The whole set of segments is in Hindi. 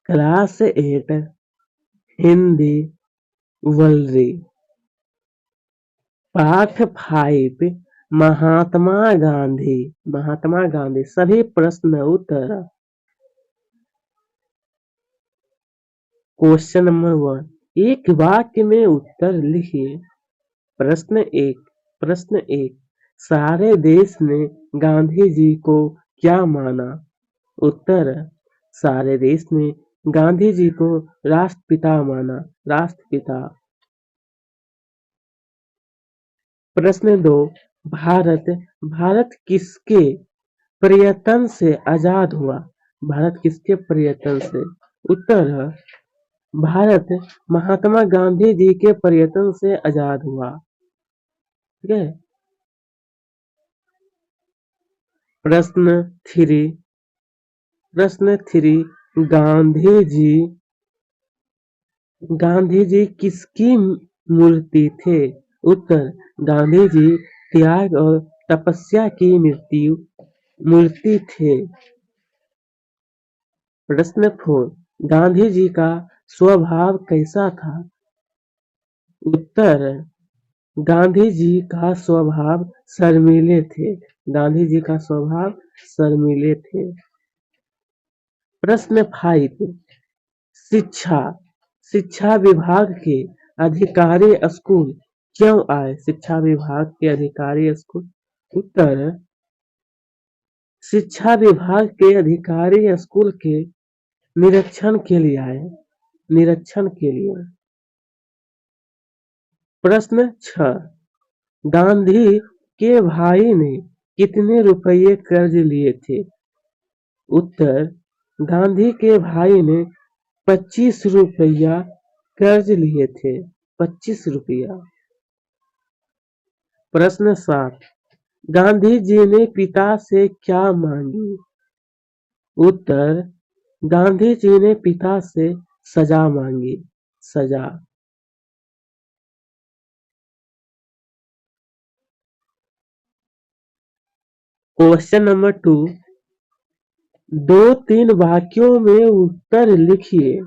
क्लास 8 हिंदी वल्री। पाठ 5 महात्मा गांधी सभी प्रश्न उत्तर। क्वेश्चन नंबर 1, एक वाक्य में उत्तर लिखिए। प्रश्न एक, सारे देश ने गांधी जी को क्या माना? उत्तर, सारे देश ने गांधी जी को राष्ट्रपिता माना। राष्ट्रपिता। प्रश्न 2, भारत किसके प्रयत्न से आजाद हुआ? भारत किसके प्रयत्न से? उत्तर, भारत महात्मा गांधी जी के प्रयत्न से आजाद हुआ। ठीक है। प्रश्न 3, गांधी जी किसकी मूर्ति थे? उत्तर, गांधी जी त्याग और तपस्या की मूर्ति थे। प्रश्न 4, गांधी जी का स्वभाव कैसा था? उत्तर, गांधी जी का स्वभाव शर्मीले थे। गांधी जी का स्वभाव शर्मीले थे। प्रश्न 5, शिक्षा विभाग के अधिकारी स्कूल क्यों आए? शिक्षा विभाग के अधिकारी स्कूल। उत्तर, शिक्षा विभाग के अधिकारी स्कूल के निरीक्षण के लिए आए। निरीक्षण के लिए। प्रश्न 6, गांधी के भाई ने कितने रुपये कर्ज लिए थे? उत्तर, गांधी के भाई ने 25 रुपया कर्ज लिए थे। 25 रुपया। प्रश्न 7, गांधी जी ने पिता से क्या मांगी? उत्तर, गांधी जी ने पिता से सजा मांगी। सजा। क्वेश्चन नंबर 2, 2-3 वाक्यों में उत्तर लिखिए।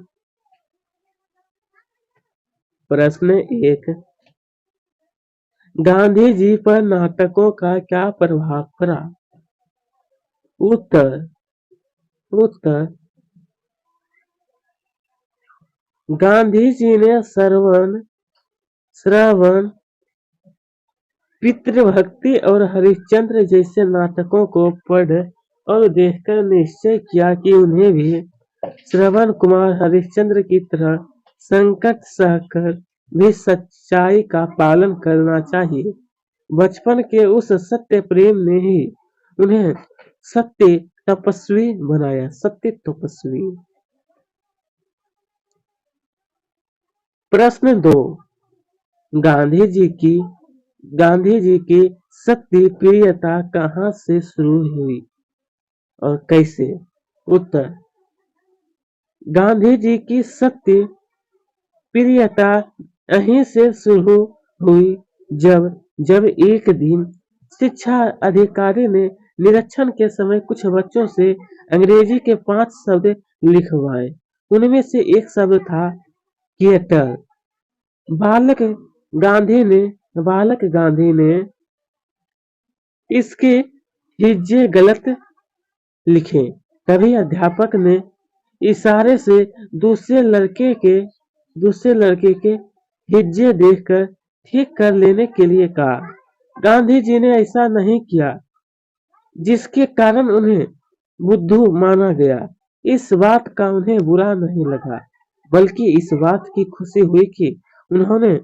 प्रश्न 1, गांधी जी पर नाटकों का क्या प्रभाव पड़ा? उत्तर, गांधी जी ने श्रवण, पितृभक्ति और हरिश्चंद्र जैसे नाटकों को पढ़ और देखकर निश्चय किया कि उन्हें भी श्रवण कुमार हरिश्चंद्र की तरह संकट सहकर भी सच्चाई का पालन करना चाहिए। बचपन के उस सत्य प्रेम ने ही उन्हें सत्य तपस्वी बनाया। सत्य तपस्वी। प्रश्न 2, गांधी जी की सत्य प्रियता कहाँ से शुरू हुई और कैसे? उत्तर, गांधी जी की सत्य प्रियता यहीं से शुरू हुई जब एक दिन शिक्षा अधिकारी ने निरीक्षण के समय कुछ बच्चों से अंग्रेजी के 5 शब्द लिखवाए। उनमें से एक शब्द था थिएटर। बालक गांधी ने इसके हिज्जे गलत लिखे। तभी अध्यापक ने इशारे से दूसरे लड़के के हिज्जे देखकर ठीक कर लेने के लिए कहा। गांधी जी ने ऐसा नहीं किया, जिसके कारण उन्हें बुद्धू माना गया। इस बात का उन्हें बुरा नहीं लगा, बल्कि इस बात की खुशी हुई कि उन्होंने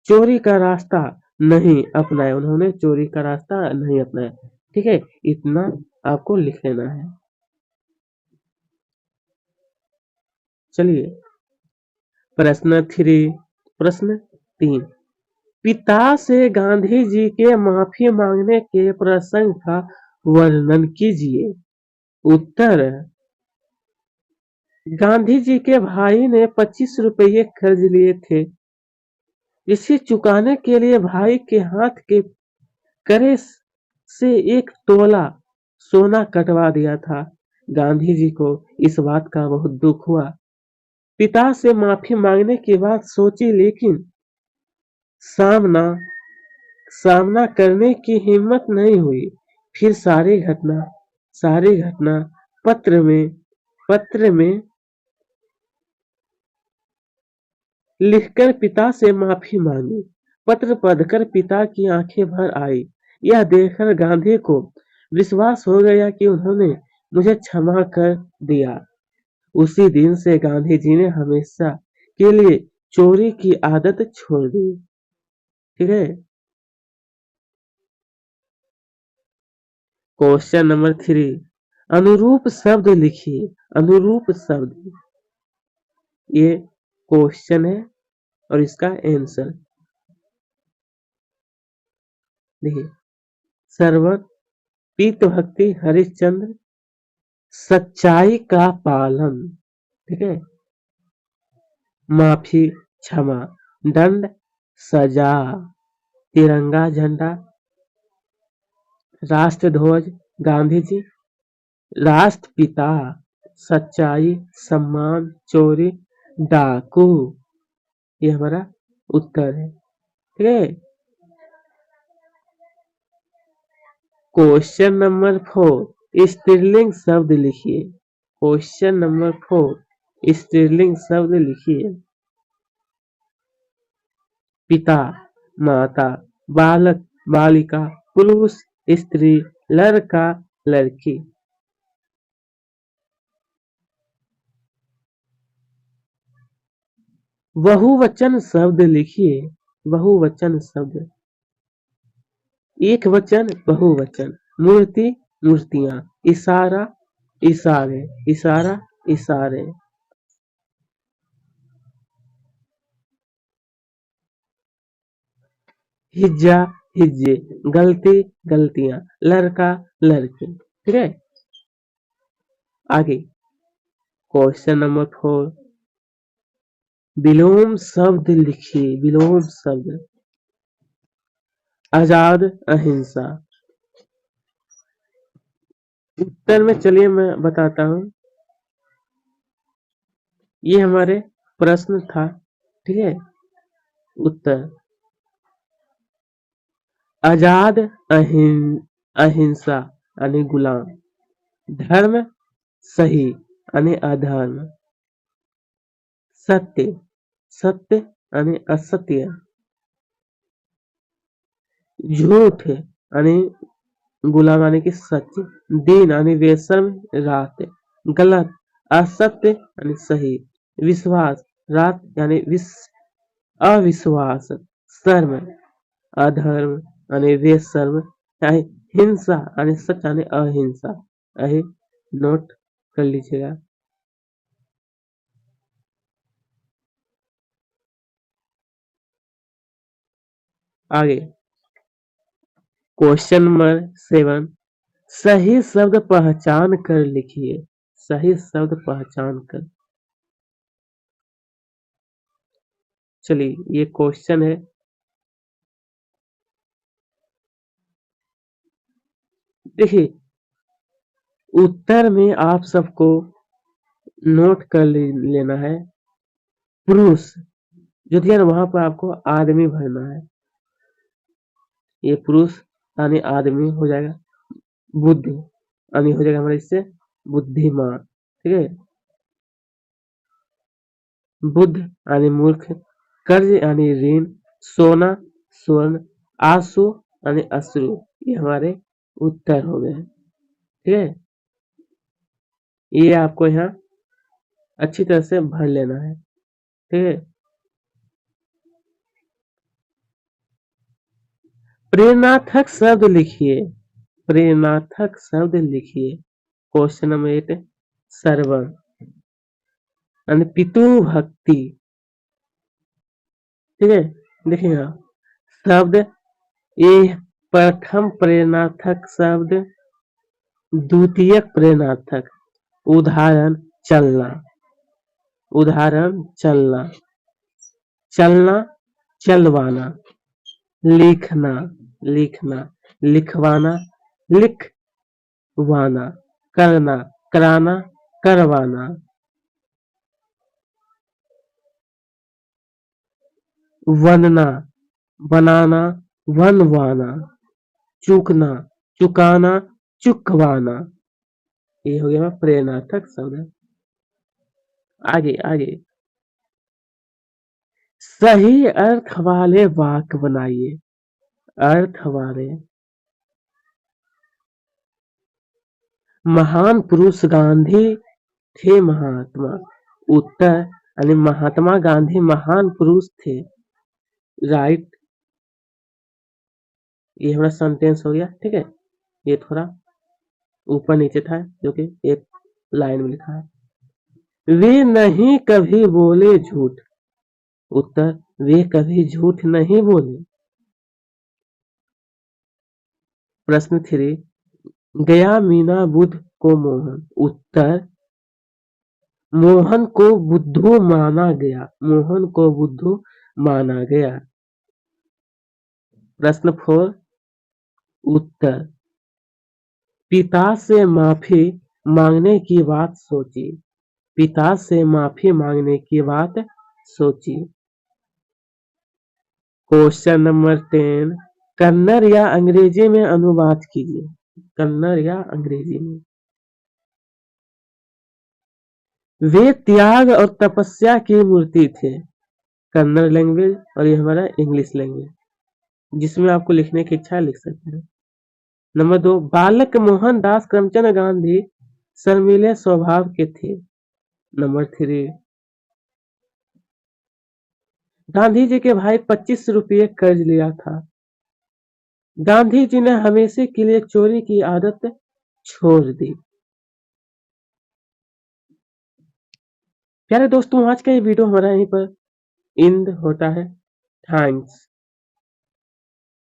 चोरी का रास्ता नहीं अपनाया। ठीक है, इतना आपको लिख लेना है। चलिए प्रश्न 3, पिता से गांधी जी के माफी मांगने के प्रसंग का वर्णन कीजिए। उत्तर, गांधी जी के भाई ने 25 रुपये कर्ज लिए थे। इसे चुकाने के लिए भाई के हाथ के करे से 1 तोला सोना कटवा दिया था। गांधी जी को इस बात का बहुत दुख हुआ। पिता से माफी मांगने की बात सोची, लेकिन सामना सामना करने की हिम्मत नहीं हुई। फिर सारी घटना पत्र में लिखकर पिता से माफी मांगी। पत्र पढ़कर पिता की आंखें भर आई। यह देखकर गांधी को विश्वास हो गया कि उन्होंने मुझे क्षमा कर दिया। उसी दिन से गांधी जी ने हमेशा के लिए चोरी की आदत छोड़ दी। ठीक है। क्वेश्चन नंबर 3, अनुरूप शब्द लिखिए। अनुरूप शब्द, ये क्वेश्चन है और इसका आंसर देखिए। सरवर, पीत भक्ति, हरिश्चंद्र, सच्चाई का पालन। ठीक है। माफी, क्षमा, दंड, सजा, तिरंगा झंडा, राष्ट्रध्वज, गांधी जी, राष्ट्रपिता, सच्चाई, सम्मान, चोरी, डाकू। ये हमारा उत्तर है। ठीक है। क्वेश्चन नंबर 4, स्त्रीलिंग शब्द लिखिए। क्वेश्चन नंबर 4, स्त्रीलिंग शब्द लिखिए। पिता, माता, बालक, बालिका, पुरुष, स्त्री, लड़का, लड़की। बहुवचन शब्द लिखिए। बहुवचन शब्द, एक वचन, बहुवचन, मूर्ति, मूर्तियां, इशारा, इशारे, इशारा, इशारे। हिज्जा, हिज्जे, गलती, गलतियां, लड़का, लड़की। ठीक है। आगे क्वेश्चन नंबर 4, विलोम शब्द लिखिए। विलोम शब्द, आजाद, अहिंसा। उत्तर में चलिए मैं बताता हूं। ये हमारे प्रश्न था। ठीक है। उत्तर, आजाद, अहिंसा यानी गुलाम, धर्म, सही यानी अधर्म, सत्य, सत्य यानी असत्य, झूठ यानी गुलाम यानी कि सच, दिन यानी बेशर्म, रात, गलत, असत्य यानी सही, विश्वास, रात यानी अविश्वास, शर्म, अधर्म यानी बेशर्म, यानी हिंसा यानी सच यानी अहिंसा। यही नोट कर लीजिएगा। आगे क्वेश्चन नंबर 7, सही शब्द पहचान कर लिखिए। सही शब्द पहचान कर। चलिए ये क्वेश्चन है। देखिए उत्तर में आप सबको नोट कर लेना है। पुरुष जो दिया ना वहां पर आपको आदमी भरना है। ये पुरुष यानी आदमी हो जाएगा। बुद्ध यानी हो जाएगा हमारे इससे बुद्धिमान। ठीक है। बुद्ध यानी मूर्ख, कर्ज यानी ऋण, सोना, स्वर्ण, आंसू यानी अश्रु। ये हमारे उत्तर हो गए। ठीक है। ये आपको यहाँ अच्छी तरह से भर लेना है। ठीक है। प्रेरणार्थक शब्द लिखिए। प्रेरणार्थक शब्द लिखिए। क्वेश्चन नंबर 8, सर्वण यानी पितु भक्ति। ठीक है। देखिए शब्द, ये प्रथम प्रेरणार्थक शब्द, द्वितीयक प्रेरणार्थक। उदाहरण, चलना। उदाहरण, चलना, चलना, चलवाना, लिखना, लिखना, लिखवाना, लिखवाना, करना, कराना, करवाना। वनना, बनाना, वनवाना। चूकना, चुकाना, चुकवाना। ये हो गया प्रेरणार्थक शब्द। आगे आगे, सही अर्थ वाले वाक्य बनाइए। अर्थ वाले, महान पुरुष गांधी थे महात्मा। उत्तर, यानी महात्मा गांधी महान पुरुष थे। राइट, ये हमारा सेंटेंस हो गया। ठीक है, ये थोड़ा ऊपर नीचे था जो कि एक लाइन में लिखा है। वे नहीं कभी बोले झूठ। उत्तर, वे कभी झूठ नहीं बोले। प्रश्न 3, गया मीना बुद्ध को मोहन। उत्तर, मोहन को बुद्धू माना गया। मोहन को बुद्धू माना गया। प्रश्न 4, उत्तर, पिता से माफी मांगने की बात सोची। पिता से माफी मांगने की बात सोची। क्वेश्चन नंबर 10, कन्नड़ या अंग्रेजी में अनुवाद कीजिए। कन्नड़ या अंग्रेजी में। वे त्याग और तपस्या की मूर्ति थे। कन्नड़ लैंग्वेज, और ये हमारा इंग्लिश लैंग्वेज। जिसमें आपको लिखने की इच्छा है लिख सकते हैं। नंबर 2, बालक मोहनदास करमचंद गांधी शर्मीले स्वभाव के थे। नंबर 3, गांधी जी के भाई 25 रुपये कर्ज लिया था। गांधी जी ने हमेशा के लिए चोरी की आदत छोड़ दी। प्यारे दोस्तों, आज का ये वीडियो हमारा यहीं पर एंड होता है। थैंक्स।